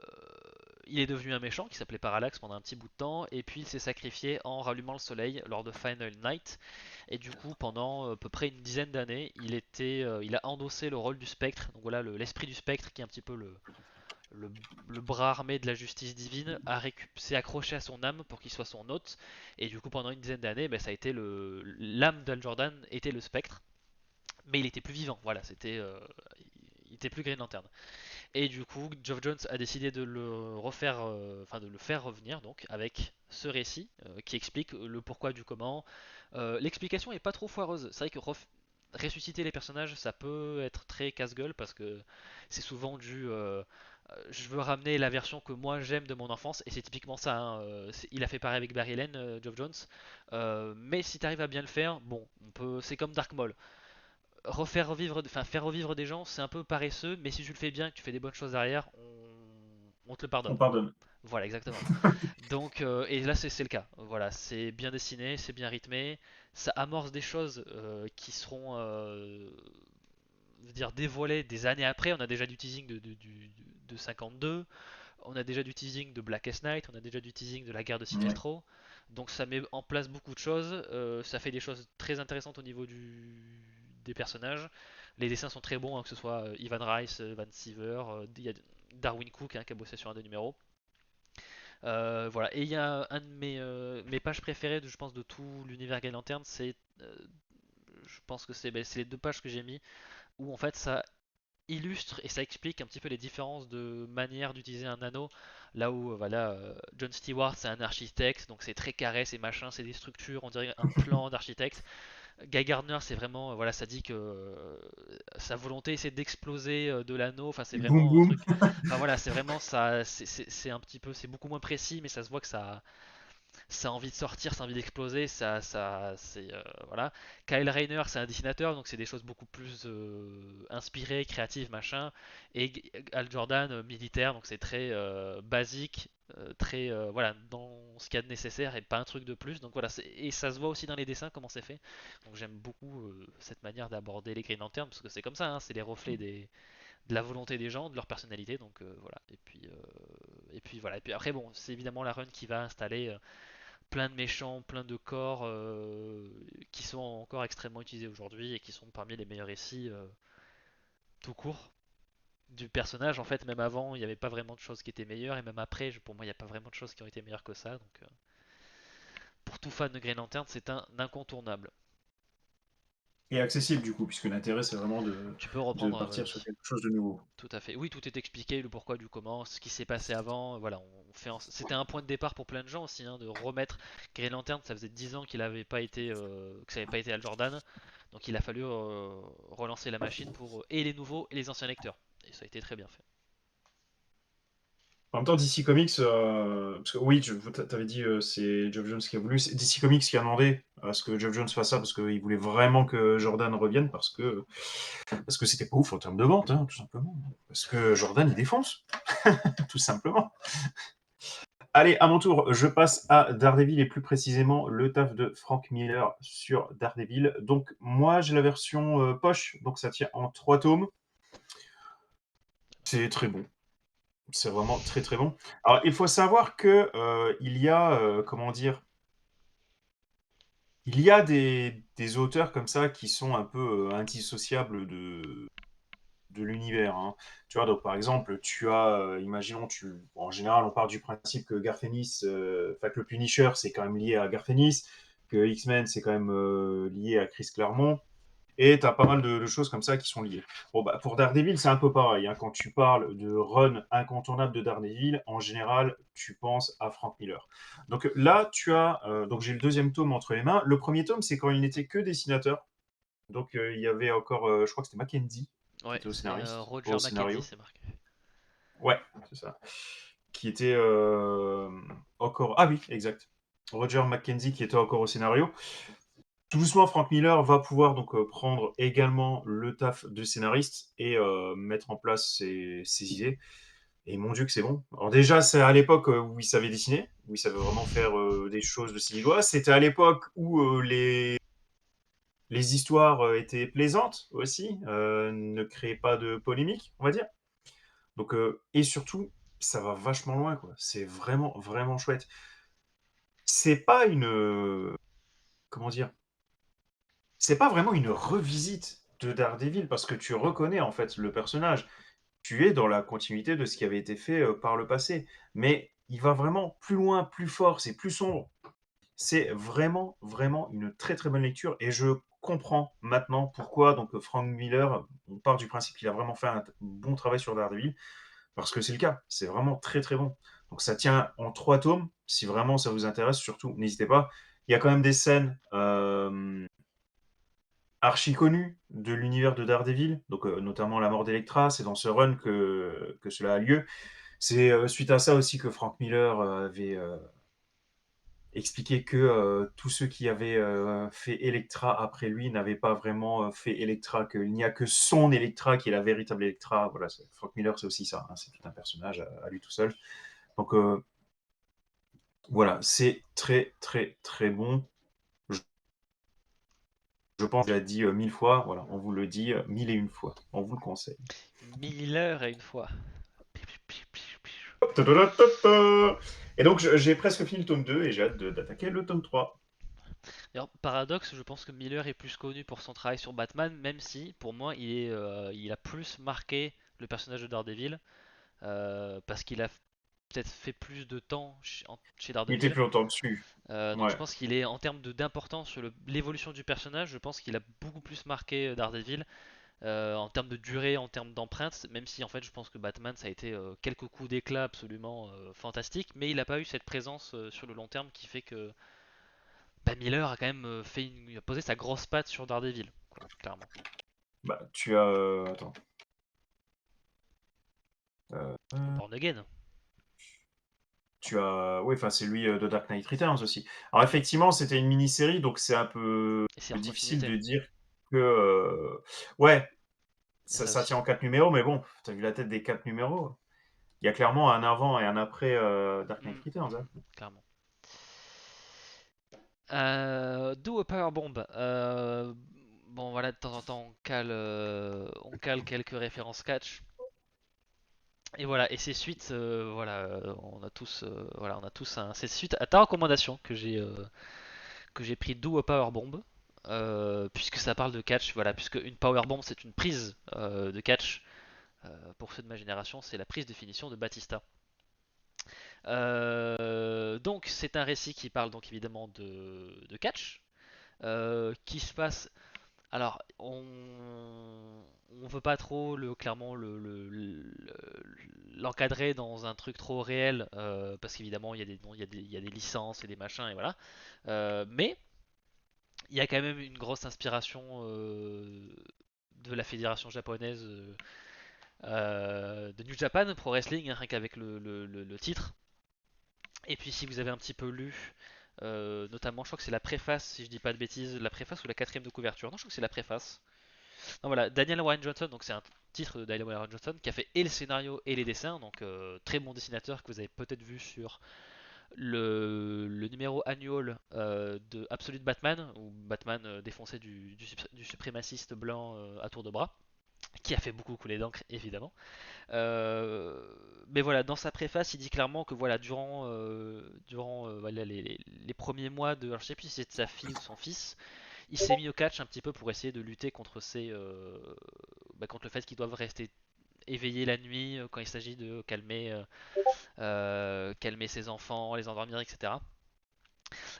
A: il est devenu un méchant qui s'appelait Parallax pendant un petit bout de temps, et puis il s'est sacrifié en rallumant le soleil lors de Final Night. Et du coup, pendant à peu près une dizaine d'années, il a endossé le rôle du spectre. Donc voilà, l'esprit du spectre qui est un petit peu le, le bras armé de la justice divine s'est accroché à son âme pour qu'il soit son hôte. Et du coup, pendant une dizaine d'années, ben, ça a été l'âme d'Al Jordan était le spectre, mais il était plus vivant. Voilà, il était plus Green Lantern. Et du coup, Geoff Jones a décidé de le refaire, enfin de le faire revenir donc avec ce récit qui explique le pourquoi du comment. L'explication est pas trop foireuse. C'est vrai que ressusciter les personnages, ça peut être très casse-gueule parce que c'est souvent je veux ramener la version que moi j'aime de mon enfance et c'est typiquement ça, hein. Il a fait pareil avec Barry Allen, Geoff Jones. Mais si tu arrives à bien le faire, bon, c'est comme Dark Maul, faire revivre des gens, c'est un peu paresseux, mais si tu le fais bien, que tu fais des bonnes choses derrière, on te le pardonne.
B: On pardonne.
A: Voilà, exactement. Donc, et là, c'est le cas. Voilà, c'est bien dessiné, c'est bien rythmé, ça amorce des choses qui seront, je veux dire, dévoilées des années après. On a déjà du teasing de 52, on a déjà du teasing de Blackest Night, on a déjà du teasing de la guerre de
B: Ouais.
A: Sinestro. Donc ça met en place beaucoup de choses, ça fait des choses très intéressantes au niveau des personnages. Les dessins sont très bons, hein, que ce soit Ivan Rice, Van Siever, il y a Darwin Cook hein, qui a bossé sur un des numéros. Voilà, et il y a un de mes pages préférées, je pense, de tout l'univers Green Lantern, c'est je pense que c'est les deux pages que j'ai mis où en fait ça illustre et ça explique un petit peu les différences de manière d'utiliser un anneau. Là où voilà, John Stewart c'est un architecte, donc c'est très carré, c'est machin, c'est des structures, on dirait un plan d'architecte. Guy Gardner c'est vraiment, voilà, ça dit que sa volonté c'est d'exploser de l'anneau, enfin c'est
B: Et boum
A: vraiment un
B: boum.
A: truc, enfin voilà, c'est vraiment ça, c'est un petit peu, c'est beaucoup moins précis, mais ça se voit que ça a envie de sortir, ça a envie d'exploser, c'est voilà. Kyle Rayner, c'est un dessinateur, donc c'est des choses beaucoup plus inspirées, créatives, machin. Et Al Jordan, militaire, donc c'est très basique, très voilà dans ce qu'il y a de nécessaire et pas un truc de plus. Donc voilà, et ça se voit aussi dans les dessins comment c'est fait. Donc j'aime beaucoup cette manière d'aborder les Green Lanterns parce que c'est comme ça, hein, c'est les reflets de la volonté des gens, de leur personnalité. Donc voilà. Et puis voilà. Et puis après bon, c'est évidemment la run qui va installer plein de méchants, plein de corps qui sont encore extrêmement utilisés aujourd'hui et qui sont parmi les meilleurs récits tout court du personnage. En fait, même avant, il n'y avait pas vraiment de choses qui étaient meilleures, et même après, pour moi, il n'y a pas vraiment de choses qui ont été meilleures que ça. Donc, pour tout fan de Green Lantern, c'est un incontournable.
B: Et accessible du coup, puisque l'intérêt c'est vraiment
A: Tu peux
B: de
A: reprendre,
B: partir sur
A: oui,
B: quelque chose de nouveau.
A: tout à fait. Oui, tout est expliqué, le pourquoi du comment, ce qui s'est passé avant. Voilà, c'était un point de départ pour plein de gens aussi, hein, de remettre Green Lantern. Ça faisait 10 ans qu'il avait pas été, que ça n'avait pas été Al Jordan, donc il a fallu relancer la machine pour et les nouveaux et les anciens lecteurs. Et ça a été très bien fait.
B: En même temps, DC Comics, parce que oui, tu avais dit c'est Geoff Jones qui a voulu, c'est DC Comics qui a demandé à ce que Geoff Jones fasse ça parce qu'il voulait vraiment que Jordan revienne parce que c'était pas ouf en termes de vente, hein, tout simplement. Parce que Jordan il défonce, tout simplement. Allez, à mon tour, je passe à Daredevil et plus précisément le taf de Frank Miller sur Daredevil. Donc moi j'ai la version poche, donc ça tient en 3 tomes. C'est très bon. C'est vraiment très très bon. Alors, il faut savoir que il y a, comment dire, il y a des auteurs comme ça qui sont un peu indissociables de l'univers, hein. Tu vois, donc par exemple, tu as, imaginons, en général, on part du principe que Garth Ennis, enfin que le Punisher, c'est quand même lié à Garth Ennis, que X-Men, c'est quand même lié à Chris Claremont. Et tu as pas mal de choses comme ça qui sont liées. Bon, bah, pour Daredevil, c'est un peu pareil, hein. Quand tu parles de run incontournable de Daredevil, en général, tu penses à Frank Miller. Donc là, donc j'ai le deuxième tome entre les mains. Le premier tome, c'est quand il n'était que dessinateur. Donc il y avait encore, je crois que c'était Mackenzie qui
A: Ouais,
B: était
A: c'est
B: au
A: Roger Mackenzie,
B: scénario.
A: c'est marqué.
B: Ouais, c'est ça. Qui était encore. Ah oui, exact. Roger Mackenzie qui était encore au scénario. Tout doucement, Frank Miller va pouvoir donc prendre également le taf de scénariste et mettre en place ses idées. Et mon Dieu que c'est bon. Alors déjà, c'est à l'époque où il savait dessiner, où il savait vraiment faire des choses de ses doigts. C'était à l'époque où les histoires étaient plaisantes aussi, ne créaient pas de polémique, on va dire. Donc, et surtout, ça va vachement loin, quoi. C'est vraiment, vraiment chouette. C'est pas comment dire, c'est pas vraiment une revisite de Daredevil parce que tu reconnais en fait le personnage. Tu es dans la continuité de ce qui avait été fait par le passé. Mais il va vraiment plus loin, plus fort, c'est plus sombre. C'est vraiment, vraiment une très très bonne lecture et je comprends maintenant pourquoi donc Frank Miller, on part du principe qu'il a vraiment fait un bon travail sur Daredevil, parce que c'est le cas, c'est vraiment très très bon. Donc ça tient en 3 tomes, si vraiment ça vous intéresse, surtout n'hésitez pas. Il y a quand même des scènes archi connu de l'univers de Daredevil, donc notamment la mort d'Electra, c'est dans ce run que cela a lieu. C'est suite à ça aussi que Frank Miller avait expliqué que tous ceux qui avaient fait Electra après lui n'avaient pas vraiment fait Electra, qu'il n'y a que son Electra qui est la véritable Electra. Voilà, Frank Miller, c'est aussi ça, hein, c'est tout un personnage à lui tout seul. Donc voilà, c'est très très très bon. Je, je pense que je l'ai dit 1000 fois, voilà, on vous le dit 1001 fois, on vous le conseille.
A: 1000 heures à une fois.
B: Et donc, j'ai presque fini le tome 2 et j'ai hâte d'attaquer le tome 3.
A: D'ailleurs, paradoxe, je pense que Miller est plus connu pour son travail sur Batman, même si, pour moi, il a plus marqué le personnage de Daredevil, parce qu'il a peut-être fait plus de temps chez
B: Il était
A: Daredevil.
B: plus longtemps dessus.
A: Donc
B: Ouais.
A: je pense qu'il est en termes d'importance sur l'évolution du personnage, je pense qu'il a beaucoup plus marqué Daredevil en termes de durée, en termes d'empreinte, même si en fait je pense que Batman ça a été quelques coups d'éclat absolument fantastiques, mais il n'a pas eu cette présence sur le long terme qui fait que bah, Miller a quand même il a posé sa grosse patte sur Daredevil, quoi, clairement.
B: Bah, tu as. Attends. Euh,
A: Born Again,
B: Tu as. Oui, enfin, c'est lui de Dark Knight Returns aussi. Alors, effectivement, c'était une mini-série, donc c'est un peu
A: et c'est en
B: difficile
A: continuité.
B: de dire que. Ouais,
A: Et
B: ça,
A: ça
B: ça tient
A: aussi,
B: en 4 numéros, mais bon, t'as vu la tête des 4 numéros. Il y a clairement un avant et un après Dark Knight Returns. Hein.
A: clairement. Do a Power Bomb. Bon voilà, de temps en temps on cale quelques références catch. Et voilà, et ces suites, voilà, on a tous ces suites à ta recommandation que j'ai pris d'où Power Bomb, puisque ça parle de catch, voilà, puisque une Power Bomb c'est une prise de catch. Pour ceux de ma génération, c'est la prise de finition de Batista. Donc c'est un récit qui parle donc évidemment de catch, qui se passe. Alors on veut pas trop clairement l'encadrer dans un truc trop réel parce qu'évidemment il y a des licences et des machins et voilà. Mais il y a quand même une grosse inspiration de la fédération japonaise de New Japan Pro Wrestling, hein, rien qu'avec le titre. Et puis si vous avez un petit peu lu, notamment je crois que c'est la préface, si je dis pas de bêtises, la préface ou la quatrième de couverture. Non, je crois que c'est la préface. Non, voilà, Daniel Warren Johnson, donc c'est un titre de Daniel Warren Johnson qui a fait et le scénario et les dessins, donc très bon dessinateur que vous avez peut-être vu sur le numéro annual de Absolute Batman, où Batman défonçait du suprémaciste blanc à tour de bras, qui a fait beaucoup couler d'encre évidemment. Euh, mais voilà, dans sa préface, il dit clairement que voilà, durant voilà, les premiers mois de, alors, je sais plus si c'est de sa fille ou de son fils, il s'est mis au catch un petit peu pour essayer de lutter contre contre le fait qu'ils doivent rester éveillés la nuit quand il s'agit de calmer ses enfants, les endormir, etc.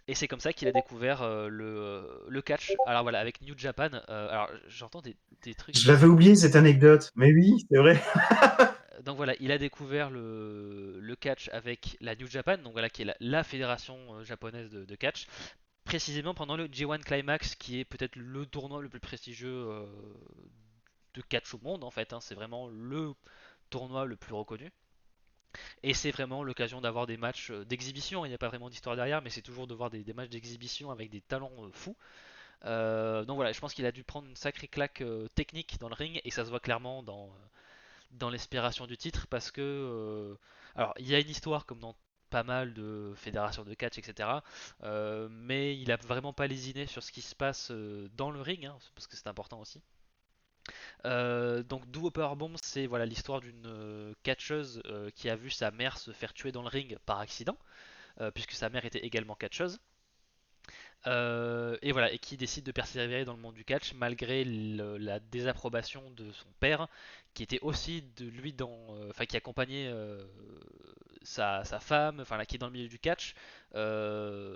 A: Et c'est comme ça qu'il a découvert le catch. Alors voilà, avec New Japan. Alors j'entends des trucs
B: Je l'avais
A: bizarres.
B: oublié cette anecdote, mais oui, c'est vrai.
A: Donc voilà, il a découvert le catch avec la New Japan, donc voilà, qui est la fédération japonaise de catch, précisément pendant le G1 Climax, qui est peut-être le tournoi le plus prestigieux de catch au monde en fait, hein. C'est vraiment le tournoi le plus reconnu. Et c'est vraiment l'occasion d'avoir des matchs d'exhibition. Il n'y a pas vraiment d'histoire derrière, mais c'est toujours de voir des matchs d'exhibition avec des talents fous. Donc voilà, je pense qu'il a dû prendre une sacrée claque technique dans le ring, et ça se voit clairement dans l'inspiration du titre, parce que alors il y a une histoire comme dans pas mal de fédérations de catch, etc. Mais il a vraiment pas lésiné sur ce qui se passe dans le ring, hein, parce que c'est important aussi. Donc Do Powerbomb, c'est voilà l'histoire d'une catcheuse qui a vu sa mère se faire tuer dans le ring par accident, puisque sa mère était également catcheuse. Et voilà, et qui décide de persévérer dans le monde du catch malgré la désapprobation de son père, qui était aussi de lui enfin qui accompagnait sa femme, enfin là, qui est dans le milieu du catch. Euh,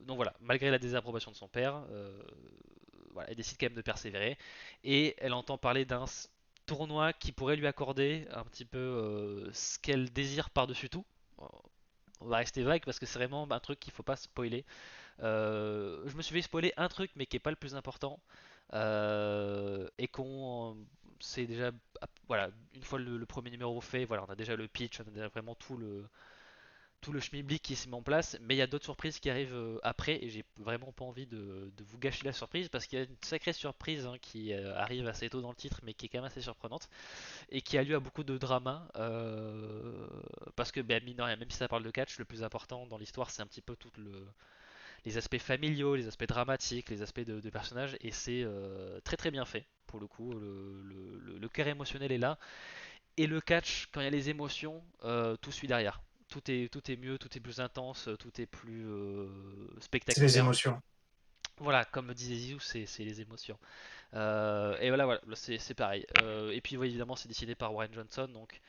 A: donc voilà, malgré la désapprobation de son père, voilà, elle décide quand même de persévérer et elle entend parler d'un tournoi qui pourrait lui accorder un petit peu ce qu'elle désire par-dessus tout. On va rester vague parce que c'est vraiment un truc qu'il faut pas spoiler. Je me suis fait spoiler un truc, mais qui est pas le plus important. Et qu'on c'est déjà voilà, une fois le premier numéro fait, voilà, on a déjà le pitch, on a déjà vraiment tout le schmilblick qui se met en place, mais il y a d'autres surprises qui arrivent après, et j'ai vraiment pas envie de vous gâcher la surprise parce qu'il y a une sacrée surprise hein, qui arrive assez tôt dans le titre, mais qui est quand même assez surprenante et qui a lieu à beaucoup de drama parce que ben, mine de rien, même si ça parle de catch, le plus important dans l'histoire c'est un petit peu les aspects familiaux, les aspects dramatiques, les aspects de personnages, et c'est très très bien fait. Pour le coup, le cœur émotionnel est là, et le catch, quand il y a les émotions, tout suit derrière. Tout est mieux, tout est plus intense, tout est plus
B: C'est les
A: spectaculaire.
B: émotions.
A: Voilà, comme le disait Zizou, c'est les émotions. Et voilà, c'est pareil. Et puis, ouais, évidemment, c'est dessiné par Warren Johnson, donc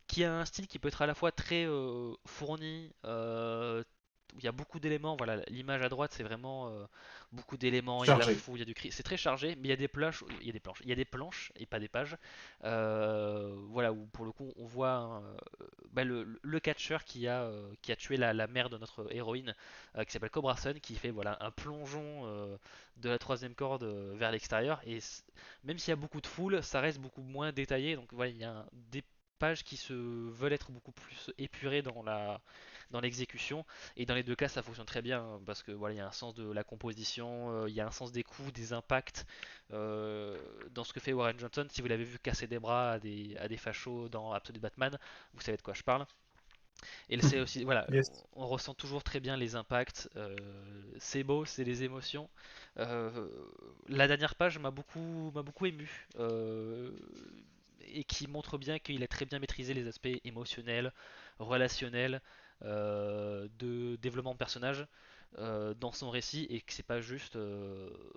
A: qui a un style qui peut être à la fois très fourni, où il y a beaucoup d'éléments. Voilà, l'image à droite, c'est vraiment beaucoup d'éléments. Il y a de la
B: Chargé.
A: fouille, il y a du cri. C'est très chargé, mais il y a des planches, il y a des planches et pas des pages. Voilà, où pour le coup, on voit bah, le catcheur qui a tué la mère de notre héroïne, qui s'appelle Cobra Sun, qui fait voilà un plongeon de la troisième corde vers l'extérieur. Et même s'il y a beaucoup de foule, ça reste beaucoup moins détaillé. Donc voilà, il y a des pages qui se veulent être beaucoup plus épurées dans l'exécution, et dans les deux cas ça fonctionne très bien, parce que voilà, il y a un sens de la composition, il y a un sens des coups, des impacts dans ce que fait Warren Johnson. Si vous l'avez vu casser des bras à des fachos dans Absolute Batman, vous savez de quoi je parle. Et c'est aussi voilà,
B: Yes.
A: on ressent toujours très bien les impacts, c'est beau, c'est les émotions. Euh, la dernière page m'a beaucoup ému, et qui montre bien qu'il a très bien maîtrisé les aspects émotionnels, relationnels, de développement de personnage dans son récit, et que c'est pas juste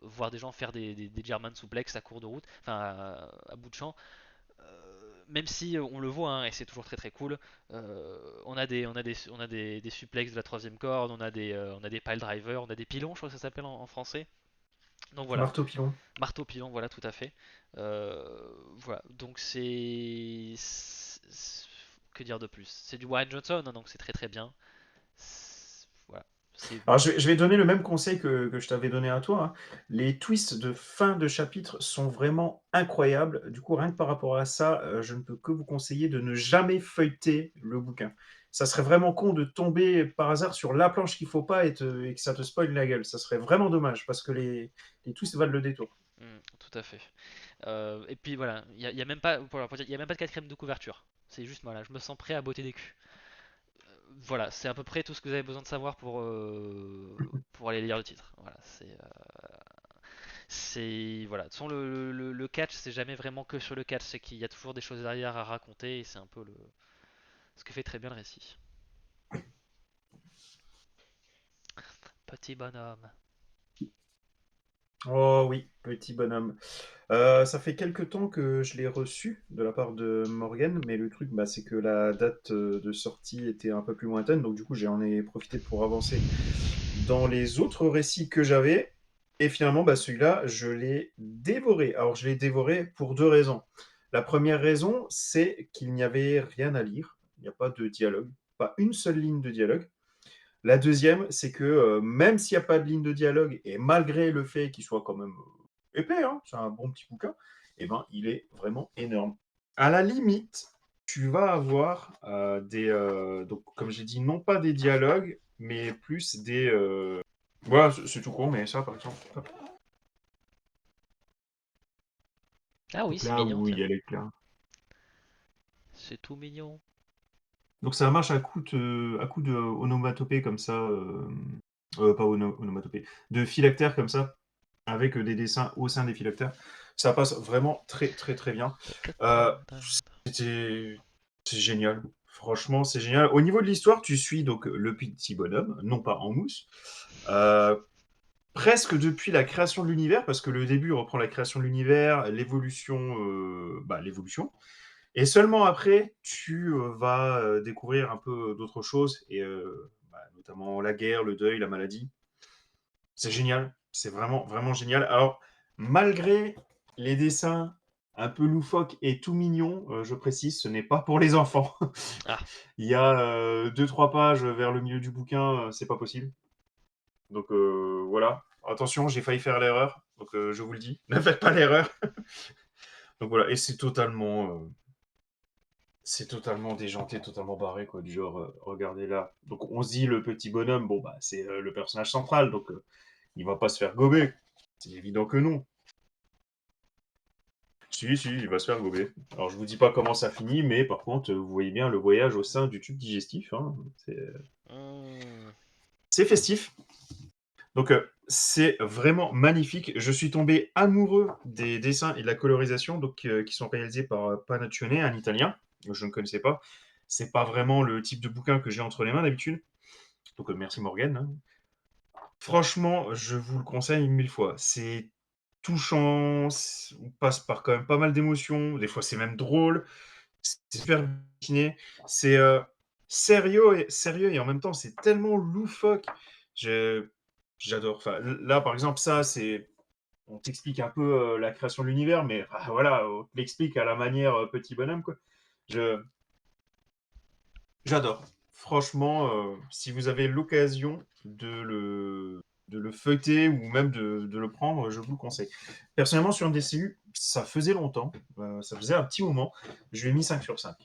A: voir des gens faire des German suplex à court de route, enfin à bout de champ. Même si on le voit, hein, et c'est toujours très très cool, des suplex de la troisième corde, on a des pile drivers, on a des pilons, je crois que ça s'appelle en français. Donc voilà,
B: Marteau pilon.
A: marteau pilon, voilà, tout à fait. Voilà, donc que dire de plus? C'est du Warren Johnson, hein, donc c'est très très bien. Voilà, c'est
B: Alors, je vais donner le même conseil que je t'avais donné à toi, hein. Les twists de fin de chapitre sont vraiment incroyables. Du coup, rien que par rapport à ça, je ne peux que vous conseiller de ne jamais feuilleter le bouquin. Ça serait vraiment con de tomber par hasard sur la planche qu'il faut pas et que ça te spoile la gueule. Ça serait vraiment dommage parce que les twists valent le détour.
A: tout à fait. Et puis voilà, il y a même pas, pour dire, il y a même pas de quatrième de couverture. C'est juste, voilà, je me sens prêt à botter des culs. Voilà, c'est à peu près tout ce que vous avez besoin de savoir pour aller lire le titre. Voilà, voilà. De toute façon, le catch, c'est jamais vraiment que sur le catch, c'est qu'il y a toujours des choses derrière à raconter, et c'est un peu ce que fait très bien le récit. Petit bonhomme.
B: Oh oui, petit bonhomme. Ça fait quelque temps que je l'ai reçu de la part de Morgan, mais le truc, bah, c'est que la date de sortie était un peu plus lointaine, donc du coup, j'en ai profité pour avancer dans les autres récits que j'avais. Et finalement, bah, celui-là, je l'ai dévoré. Alors, je l'ai dévoré pour deux raisons. La première raison, c'est qu'il n'y avait rien à lire. Il n'y a pas de dialogue, pas une seule ligne de dialogue. La deuxième, c'est que même s'il n'y a pas de ligne de dialogue, et malgré le fait qu'il soit quand même épais, hein, c'est un bon petit bouquin, eh ben, il est vraiment énorme. À la limite, tu vas avoir donc, comme j'ai dit, non pas des dialogues, mais plus des. Voilà, c'est tout court, mais ça, par exemple. Hop.
A: Ah oui,
B: Donc
A: c'est
B: là
A: mignon,
B: où il
A: tiens.
B: y a l'éclat.
A: C'est tout mignon.
B: Donc ça marche à coup de onomatopée comme ça, pas onomatopée, de phylactères comme ça, avec des dessins au sein des phylactères. Ça passe vraiment très très très bien. Euh, c'était c'est génial. Franchement, c'est génial. Au niveau de l'histoire, tu suis donc le petit bonhomme, non pas en mousse, euh, presque depuis la création de l'univers, parce que le début reprend la création de l'univers, l'évolution. Et seulement après, tu vas découvrir un peu d'autres choses, et notamment la guerre, le deuil, la maladie. C'est génial, c'est vraiment, vraiment génial. Alors, malgré les dessins un peu loufoques et tout mignons, je précise, ce n'est pas pour les enfants.
A: Ah,
B: Il y a deux, trois pages vers le milieu du bouquin, c'est pas possible. Donc voilà, attention, j'ai failli faire l'erreur, donc je vous le dis, ne faites pas l'erreur. Donc voilà, et c'est totalement déjanté, totalement barré, quoi, du genre, regardez là. Donc on se dit, le petit bonhomme, bon, bah, c'est le personnage central, donc il va pas se faire gober. C'est évident que non. Si, si, il va se faire gober. Alors je vous dis pas comment ça finit, mais par contre, vous voyez bien le voyage au sein du tube digestif, hein.
A: hmm.
B: C'est festif. Donc c'est vraiment magnifique. Je suis tombé amoureux des dessins et de la colorisation donc, qui sont réalisés par Panaccione, un Italien. Je ne connaissais pas. C'est pas vraiment le type de bouquin que j'ai entre les mains d'habitude. Donc merci Morgan, hein. Franchement, je vous le conseille mille fois. C'est touchant, on passe par quand même pas mal d'émotions. Des fois, c'est même drôle. C'est super dessiné, c'est, sérieux et en même temps, c'est tellement loufoque. Je J'adore. Enfin, là, par exemple, ça, c'est on t'explique un peu, la création de l'univers, mais voilà, on te l'explique à la manière, Petit Bonhomme, quoi. Je J'adore. Franchement, si vous avez l'occasion de le feuilleter ou même de le prendre, je vous le conseille. Personnellement, sur un DCU, ça faisait longtemps, ça faisait un petit moment. Je lui ai mis 5/5.